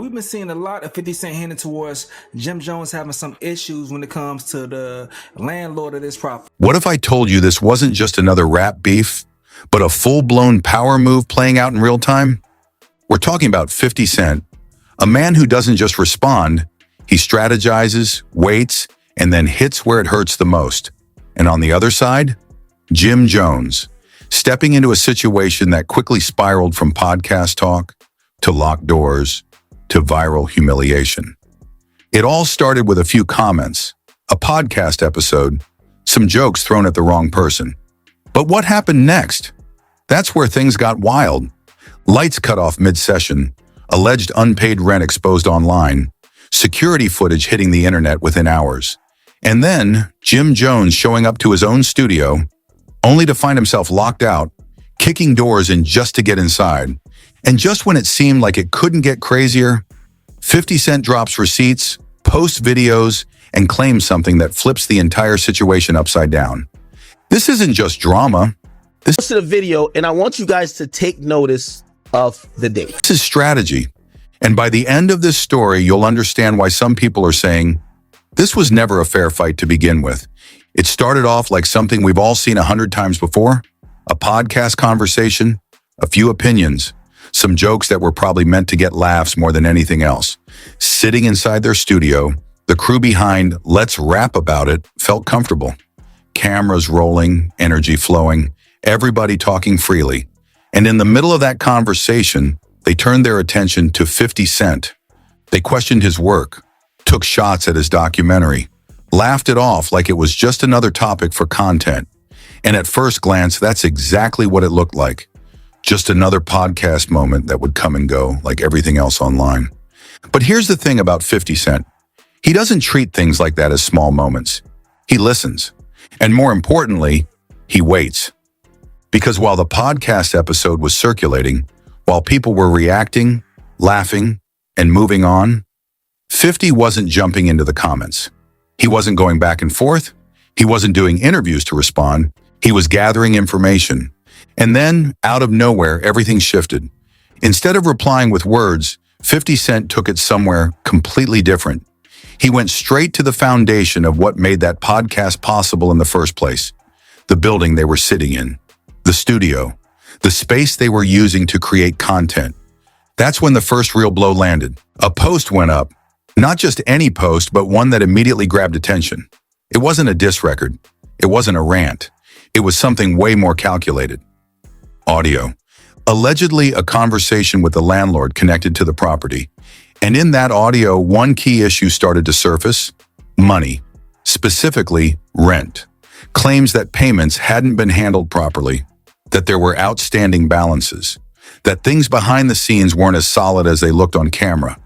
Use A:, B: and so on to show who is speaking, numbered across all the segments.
A: we've been seeing a lot of 50 Cent hinting towards Jim Jones having some issues when it comes to the landlord of this property.
B: What if I told you this wasn't just another rap beef, but a full-blown power move playing out in real time? We're talking about 50 Cent, a man who doesn't just respond, he strategizes, waits, and then hits where it hurts the most. And on the other side, Jim Jones, stepping into a situation that quickly spiraled from podcast talk to locked doors to viral humiliation. It all started with a few comments, a podcast episode, some jokes thrown at the wrong person. But what happened next? That's where things got wild. Lights cut off mid-session, alleged unpaid rent exposed online, security footage hitting the internet within hours. And then Jim Jones showing up to his own studio, only to find himself locked out, kicking doors in just to get inside. And just when it seemed like it couldn't get crazier, 50 Cent drops receipts, posts videos, and claims something that flips the entire situation upside down. This isn't just drama.
C: This is the video, and I want you guys to take notice of the date.
B: This is strategy. And by the end of this story, you'll understand why some people are saying, this was never a fair fight to begin with. It started off like something we've all seen 100 times before, a podcast conversation, a few opinions, some jokes that were probably meant to get laughs more than anything else. Sitting inside their studio, the crew behind Let's Rap About It felt comfortable. Cameras rolling, energy flowing, everybody talking freely. And in the middle of that conversation, they turned their attention to 50 Cent. They questioned his work, took shots at his documentary, laughed it off like it was just another topic for content. And at first glance, that's exactly what it looked like. Just another podcast moment that would come and go like everything else online. But here's the thing about 50 Cent. He doesn't treat things like that as small moments. He listens. And more importantly, he waits. Because while the podcast episode was circulating, while people were reacting, laughing, and moving on, 50 wasn't jumping into the comments. He wasn't going back and forth. He wasn't doing interviews to respond. He was gathering information. And then, out of nowhere, everything shifted. Instead of replying with words, 50 Cent took it somewhere completely different. He went straight to the foundation of what made that podcast possible in the first place. The building they were sitting in, the studio, the space they were using to create content. That's when the first real blow landed. A post went up. Not just any post, but one that immediately grabbed attention. It wasn't a diss record. It wasn't a rant. It was something way more calculated. Audio. Allegedly a conversation with the landlord connected to the property. And in that audio, one key issue started to surface: money, specifically rent. Claims that payments hadn't been handled properly, that there were outstanding balances, that things behind the scenes weren't as solid as they looked on camera.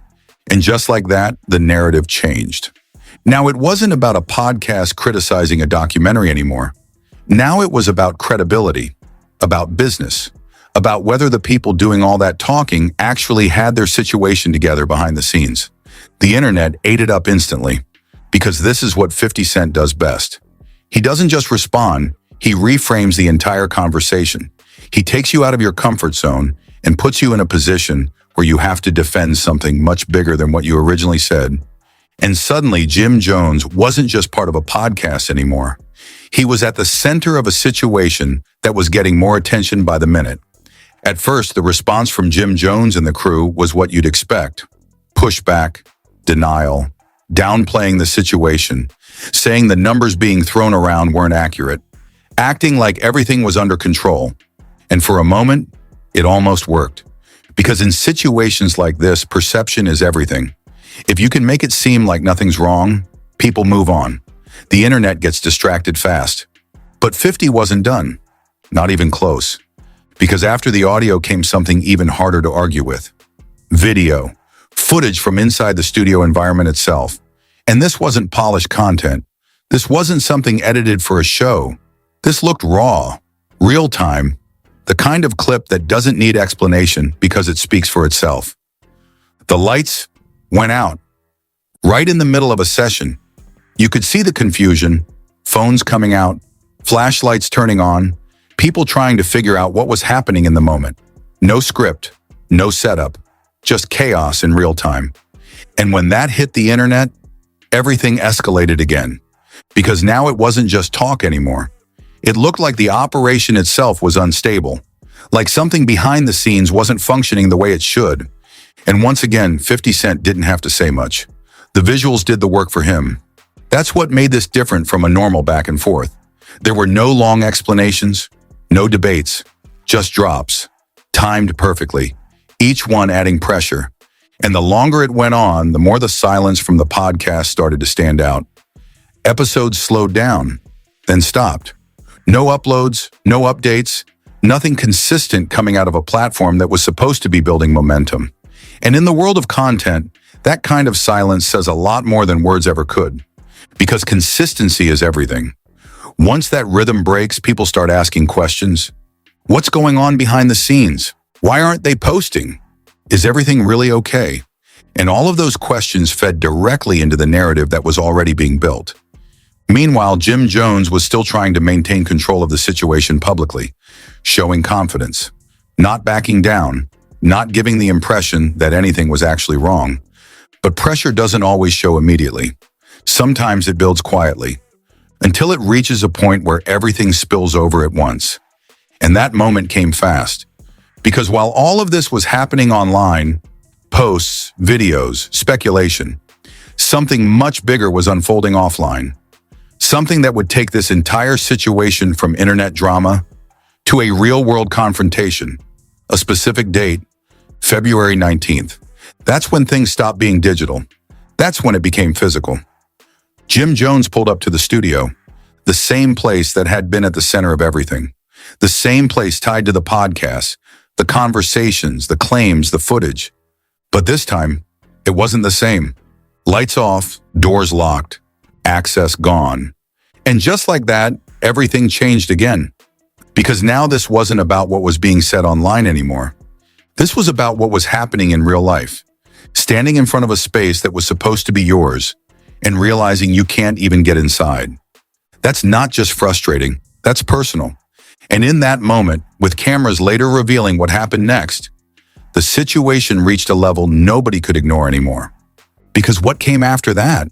B: And just like that, the narrative changed. Now, it wasn't about a podcast criticizing a documentary anymore. Now it was about credibility, about business, about whether the people doing all that talking actually had their situation together behind the scenes. The internet ate it up instantly, because this is what 50 Cent does best. He doesn't just respond, he reframes the entire conversation. He takes you out of your comfort zone and puts you in a position where you have to defend something much bigger than what you originally said. And suddenly, Jim Jones wasn't just part of a podcast anymore. He was at the center of a situation that was getting more attention by the minute. At first, the response from Jim Jones and the crew was what you'd expect: pushback, denial, downplaying the situation, saying the numbers being thrown around weren't accurate, acting like everything was under control. And for a moment, it almost worked. Because in situations like this, perception is everything. If you can make it seem like nothing's wrong, people move on. The internet gets distracted fast. But 50 wasn't done. Not even close. Because after the audio came something even harder to argue with. Video. Footage from inside the studio environment itself. And this wasn't polished content. This wasn't something edited for a show. This looked raw, real-time, the kind of clip that doesn't need explanation because it speaks for itself. The lights went out. Right in the middle of a session. You could see the confusion, phones coming out, flashlights turning on, people trying to figure out what was happening in the moment. No script, no setup, just chaos in real time. And when that hit the internet, everything escalated again. Because now it wasn't just talk anymore. It looked like the operation itself was unstable, like something behind the scenes wasn't functioning the way it should. And once again, 50 Cent didn't have to say much. The visuals did the work for him. That's what made this different from a normal back and forth. There were no long explanations, no debates, just drops, timed perfectly, each one adding pressure. And the longer it went on, the more the silence from the podcast started to stand out. Episodes slowed down, then stopped. No uploads, no updates, nothing consistent coming out of a platform that was supposed to be building momentum. And in the world of content, that kind of silence says a lot more than words ever could. Because consistency is everything. Once that rhythm breaks, people start asking questions. What's going on behind the scenes? Why aren't they posting? Is everything really okay? And all of those questions fed directly into the narrative that was already being built. Meanwhile, Jim Jones was still trying to maintain control of the situation publicly, showing confidence, not backing down, not giving the impression that anything was actually wrong. But pressure doesn't always show immediately. Sometimes it builds quietly, until it reaches a point where everything spills over at once. And that moment came fast. Because while all of this was happening online, posts, videos, speculation, something much bigger was unfolding offline. Something that would take this entire situation from internet drama to a real-world confrontation. A specific date, February 19th. That's when things stopped being digital. That's when it became physical. Jim Jones pulled up to the studio, the same place that had been at the center of everything, the same place tied to the podcast, the conversations, the claims, the footage. But this time, it wasn't the same. Lights off, doors locked, access gone. And just like that, everything changed again. Because now this wasn't about what was being said online anymore. This was about what was happening in real life. Standing in front of a space that was supposed to be yours and realizing you can't even get inside. That's not just frustrating, that's personal. And in that moment, with cameras later revealing what happened next, the situation reached a level nobody could ignore anymore. Because what came after that?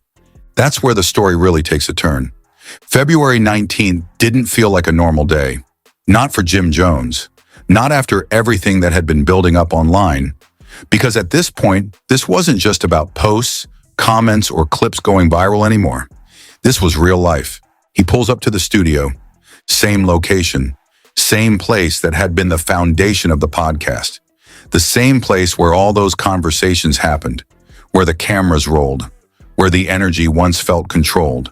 B: That's where the story really takes a turn. February 19th didn't feel like a normal day. Not for Jim Jones. Not after everything that had been building up online. Because at this point, this wasn't just about posts, comments, or clips going viral anymore. This was real life. He pulls up to the studio. Same location. Same place that had been the foundation of the podcast. The same place where all those conversations happened. Where the cameras rolled. Where the energy once felt controlled.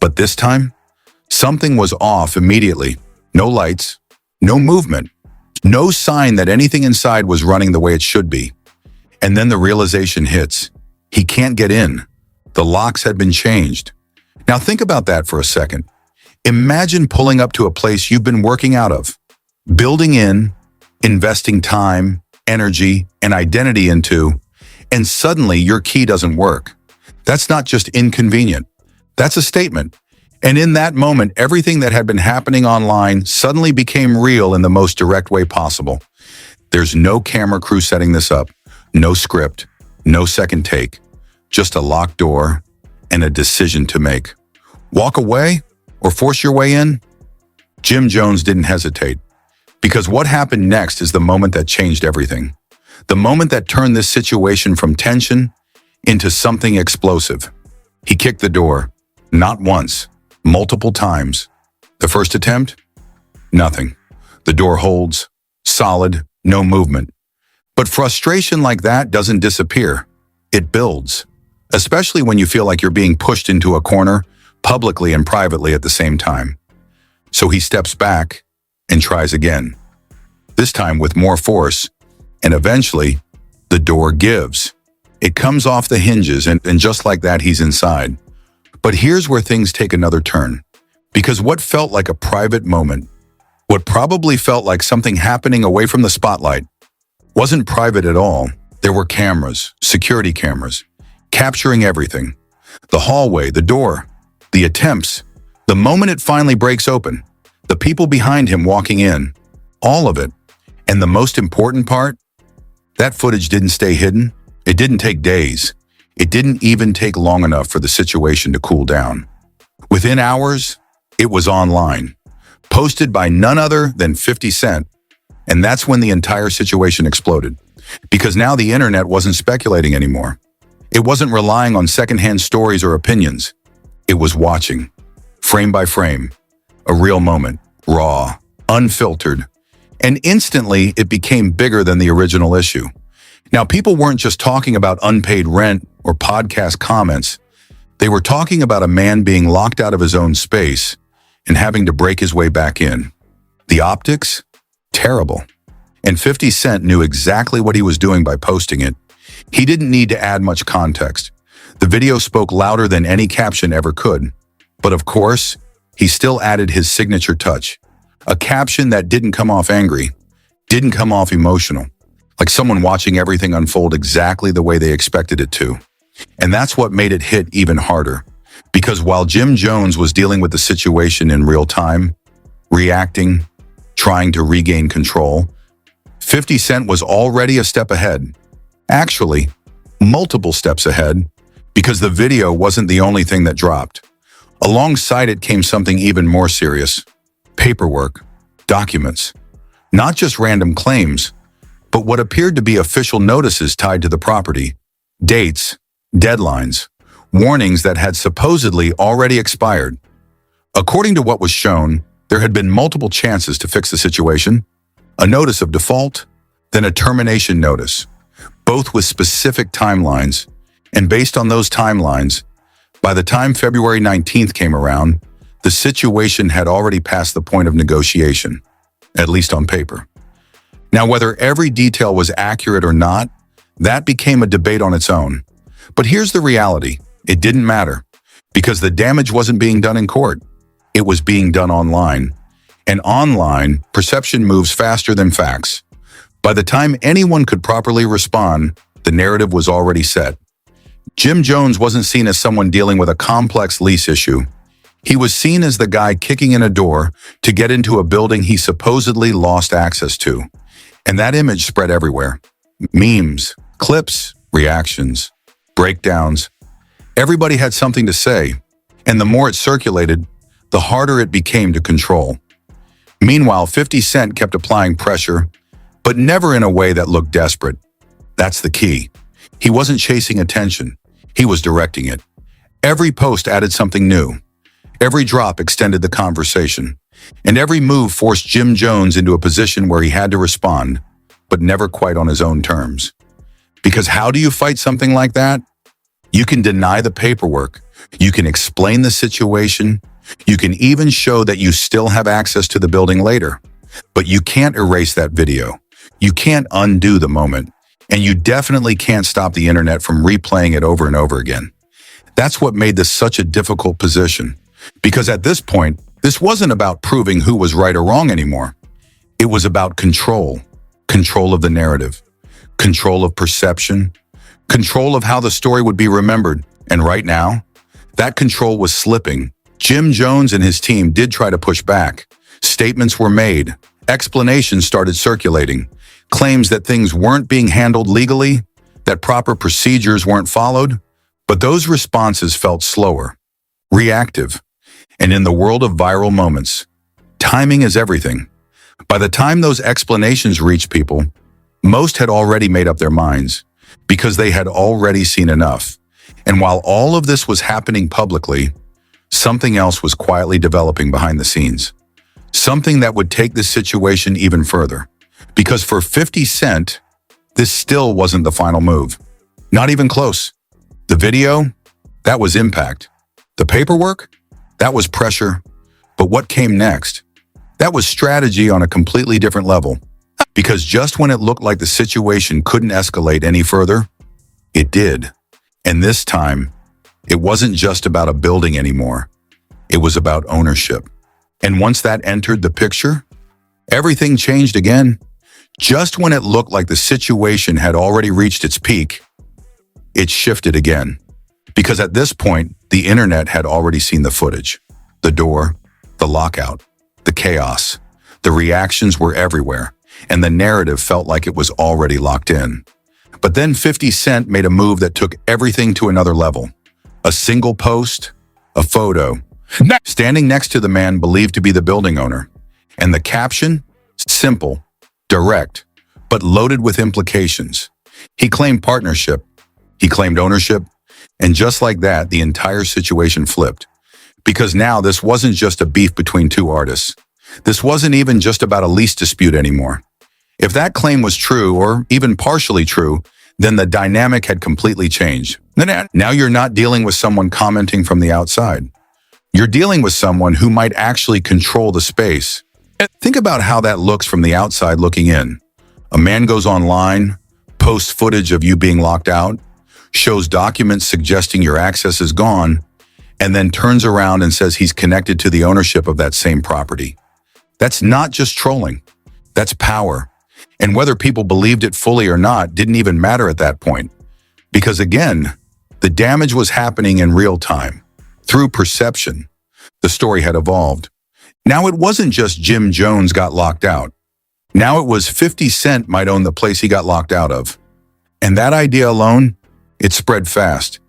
B: But this time, something was off immediately. No lights, no movement, no sign that anything inside was running the way it should be. And then the realization hits. He can't get in. The locks had been changed. Now think about that for a second. Imagine pulling up to a place you've been working out of, building in, investing time, energy, and identity into, and suddenly your key doesn't work. That's not just inconvenient. That's a statement. And in that moment, everything that had been happening online suddenly became real in the most direct way possible. There's no camera crew setting this up, no script, no second take, just a locked door and a decision to make. Walk away or force your way in? Jim Jones didn't hesitate, because what happened next is the moment that changed everything. The moment that turned this situation from tension into something explosive. He kicked the door, not once, multiple times. The first attempt? Nothing. The door holds, solid, no movement. But frustration like that doesn't disappear. It builds, especially when you feel like you're being pushed into a corner, publicly and privately at the same time. So he steps back and tries again. This time with more force, and eventually, the door gives. It comes off the hinges, and just like that, he's inside. But here's where things take another turn. Because what felt like a private moment, what probably felt like something happening away from the spotlight, wasn't private at all. There were cameras, security cameras, capturing everything. The hallway, the door, the attempts, the moment it finally breaks open, the people behind him walking in, all of it. And the most important part? That footage didn't stay hidden. It didn't take days. It didn't even take long enough for the situation to cool down. Within hours, it was online, posted by none other than 50 Cent. And that's when the entire situation exploded. Because now the internet wasn't speculating anymore. It wasn't relying on secondhand stories or opinions. It was watching, frame by frame, a real moment, raw, unfiltered, and instantly it became bigger than the original issue. Now, people weren't just talking about unpaid rent or podcast comments. They were talking about a man being locked out of his own space and having to break his way back in. The optics? Terrible. And 50 Cent knew exactly what he was doing by posting it. He didn't need to add much context. The video spoke louder than any caption ever could. But of course, he still added his signature touch. A caption that didn't come off angry, didn't come off emotional, like someone watching everything unfold exactly the way they expected it to. And that's what made it hit even harder. Because while Jim Jones was dealing with the situation in real time, reacting, trying to regain control, 50 Cent was already a step ahead. Actually, multiple steps ahead, because the video wasn't the only thing that dropped. Alongside it came something even more serious. Paperwork, documents, not just random claims, but what appeared to be official notices tied to the property, dates, deadlines, warnings that had supposedly already expired. According to what was shown, there had been multiple chances to fix the situation. A notice of default, then a termination notice, both with specific timelines. And based on those timelines, by the time February 19th came around, the situation had already passed the point of negotiation, at least on paper. Now, whether every detail was accurate or not, that became a debate on its own. But here's the reality. It didn't matter, because the damage wasn't being done in court. It was being done online. And online, perception moves faster than facts. By the time anyone could properly respond, the narrative was already set. Jim Jones wasn't seen as someone dealing with a complex lease issue. He was seen as the guy kicking in a door to get into a building he supposedly lost access to. And that image spread everywhere. Memes, clips, reactions, breakdowns. Everybody had something to say, and the more it circulated, the harder it became to control. Meanwhile, 50 Cent kept applying pressure, but never in a way that looked desperate. That's the key. He wasn't chasing attention. He was directing it. Every post added something new. Every drop extended the conversation. And every move forced Jim Jones into a position where he had to respond, but never quite on his own terms. Because how do you fight something like that? You can deny the paperwork. You can explain the situation. You can even show that you still have access to the building later. But you can't erase that video. You can't undo the moment. And you definitely can't stop the internet from replaying it over and over again. That's what made this such a difficult position. Because at this point, this wasn't about proving who was right or wrong anymore. It was about control. Control of the narrative. Control of perception. Control of how the story would be remembered. And right now, that control was slipping. Jim Jones and his team did try to push back. Statements were made. Explanations started circulating. Claims that things weren't being handled legally, that proper procedures weren't followed. But those responses felt slower, reactive. And in the world of viral moments, timing is everything. By the time those explanations reached people, most had already made up their minds because they had already seen enough. And while all of this was happening publicly, something else was quietly developing behind the scenes. Something that would take this situation even further. Because for 50 Cent, this still wasn't the final move. Not even close. The video, that was impact. The paperwork, that was pressure. But what came next? That was strategy on a completely different level. Because just when it looked like the situation couldn't escalate any further, it did. And this time, it wasn't just about a building anymore. It was about ownership. And once that entered the picture, everything changed again. Just when it looked like the situation had already reached its peak, it shifted again. Because at this point, the internet had already seen the footage. The door, the lockout, the chaos. The reactions were everywhere. and the narrative felt like it was already locked in. But then 50 Cent made a move that took everything to another level. A single post, a photo, standing next to the man believed to be the building owner. And the caption? Simple, direct, but loaded with implications. He claimed partnership, he claimed ownership, and just like that, the entire situation flipped. Because now this wasn't just a beef between two artists. This wasn't even just about a lease dispute anymore. If that claim was true, or even partially true, then the dynamic had completely changed. Now you're not dealing with someone commenting from the outside. You're dealing with someone who might actually control the space. Think about how that looks from the outside looking in. A man goes online, posts footage of you being locked out, shows documents suggesting your access is gone, and then turns around and says he's connected to the ownership of that same property. That's not just trolling. That's power. And whether people believed it fully or not didn't even matter at that point. Because again, the damage was happening in real time. Through perception, the story had evolved. Now it wasn't just Jim Jones got locked out. Now it was 50 Cent might own the place he got locked out of. And that idea alone, it spread fast.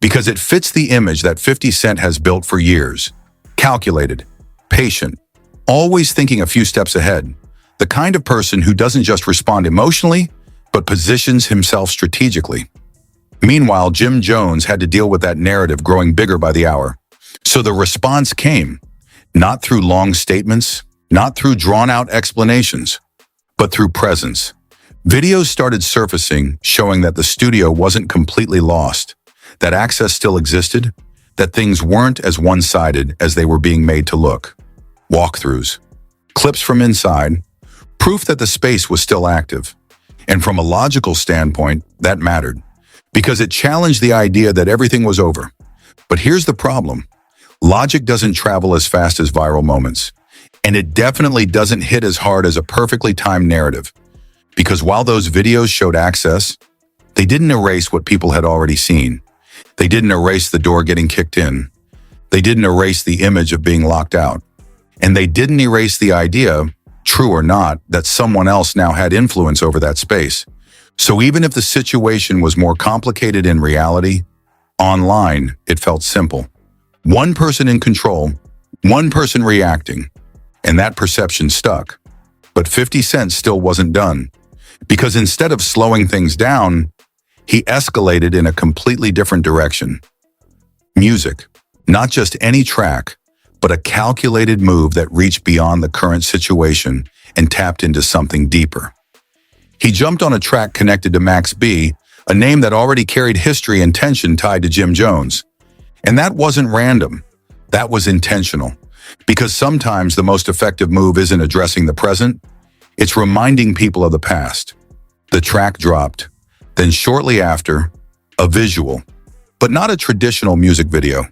B: Because it fits the image that 50 Cent has built for years. Calculated, patient, always thinking a few steps ahead. The kind of person who doesn't just respond emotionally, but positions himself strategically. Meanwhile, Jim Jones had to deal with that narrative growing bigger by the hour. So the response came, not through long statements, not through drawn-out explanations, but through presence. Videos started surfacing showing that the studio wasn't completely lost, that access still existed, that things weren't as one-sided as they were being made to look. Walkthroughs, clips from inside, proof that the space was still active. And from a logical standpoint, that mattered, because it challenged the idea that everything was over. But here's the problem. Logic doesn't travel as fast as viral moments, and it definitely doesn't hit as hard as a perfectly timed narrative. Because while those videos showed access, they didn't erase what people had already seen. They didn't erase the door getting kicked in. They didn't erase the image of being locked out. And they didn't erase the idea, true or not, that someone else now had influence over that space. So even if the situation was more complicated in reality, online, it felt simple. One person in control, one person reacting, and that perception stuck. But 50 Cent still wasn't done, because instead of slowing things down, he escalated in a completely different direction. Music, not just any track, but a calculated move that reached beyond the current situation and tapped into something deeper. He jumped on a track connected to Max B, a name that already carried history and tension tied to Jim Jones. And that wasn't random. That was intentional. Because sometimes the most effective move isn't addressing the present, it's reminding people of the past. The track dropped. Then shortly after, a visual, but not a traditional music video.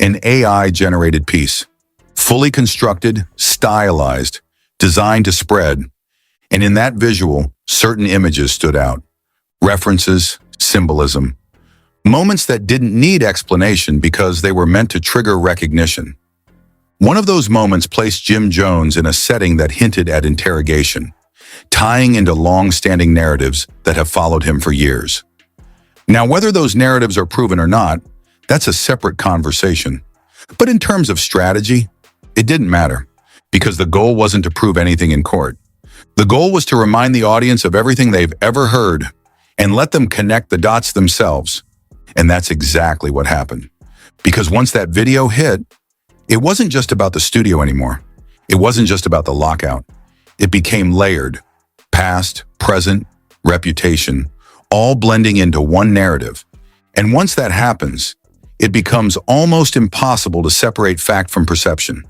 B: An AI-generated piece, fully constructed, stylized, designed to spread. And in that visual, certain images stood out. References, symbolism. Moments that didn't need explanation because they were meant to trigger recognition. One of those moments placed Jim Jones in a setting that hinted at interrogation, tying into long-standing narratives that have followed him for years. Now, whether those narratives are proven or not, that's a separate conversation. But in terms of strategy, it didn't matter, because the goal wasn't to prove anything in court. The goal was to remind the audience of everything they've ever heard and let them connect the dots themselves. And that's exactly what happened. Because once that video hit, it wasn't just about the studio anymore. It wasn't just about the lockout. It became layered, past, present, reputation, all blending into one narrative. And once that happens, it becomes almost impossible to separate fact from perception.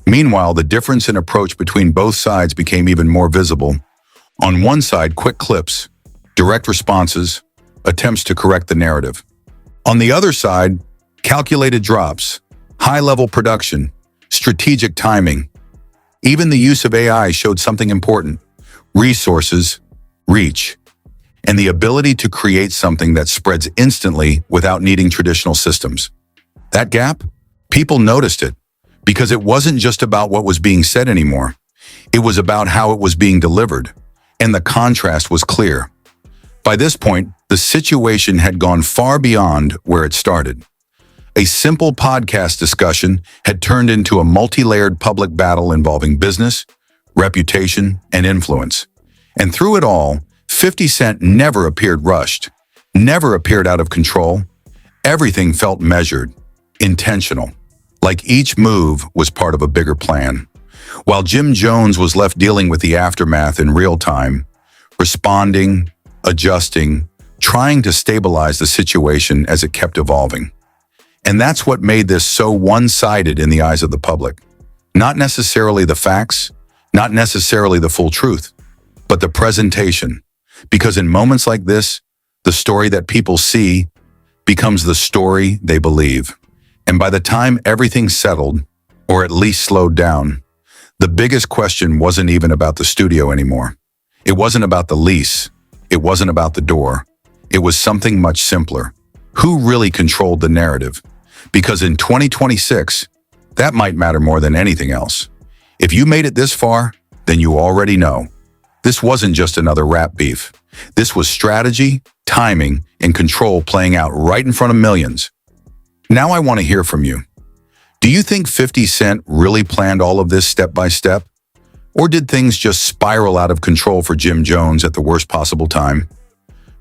B: Meanwhile, the difference in approach between both sides became even more visible. On one side, quick clips, direct responses, attempts to correct the narrative. On the other side, calculated drops, high-level production, strategic timing. Even the use of AI showed something important: resources, reach, and the ability to create something that spreads instantly without needing traditional systems. That gap? People noticed it, because it wasn't just about what was being said anymore. It was about how it was being delivered. And the contrast was clear. By this point, the situation had gone far beyond where it started. A simple podcast discussion had turned into a multi-layered public battle involving business, reputation, and influence. And through it all, 50 Cent never appeared rushed, never appeared out of control. Everything felt measured, intentional, like each move was part of a bigger plan. While Jim Jones was left dealing with the aftermath in real time, responding, adjusting, trying to stabilize the situation as it kept evolving. And that's what made this so one-sided in the eyes of the public. Not necessarily the facts, not necessarily the full truth, but the presentation. Because in moments like this, the story that people see becomes the story they believe. And by the time everything settled, or at least slowed down, the biggest question wasn't even about the studio anymore. It wasn't about the lease. It wasn't about the door. It was something much simpler. Who really controlled the narrative? Because in 2026, that might matter more than anything else. If you made it this far, then you already know. This wasn't just another rap beef. This was strategy, timing, and control playing out right in front of millions. Now I want to hear from you. Do you think 50 Cent really planned all of this step by step? Or did things just spiral out of control for Jim Jones at the worst possible time?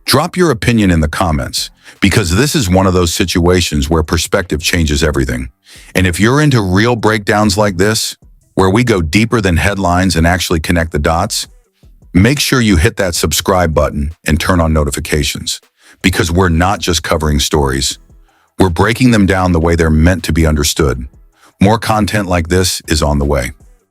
B: Drop your opinion in the comments, because this is one of those situations where perspective changes everything. And if you're into real breakdowns like this, where we go deeper than headlines and actually connect the dots, make sure you hit that subscribe button and turn on notifications, because we're not just covering stories. We're breaking them down the way they're meant to be understood. More content like this is on the way.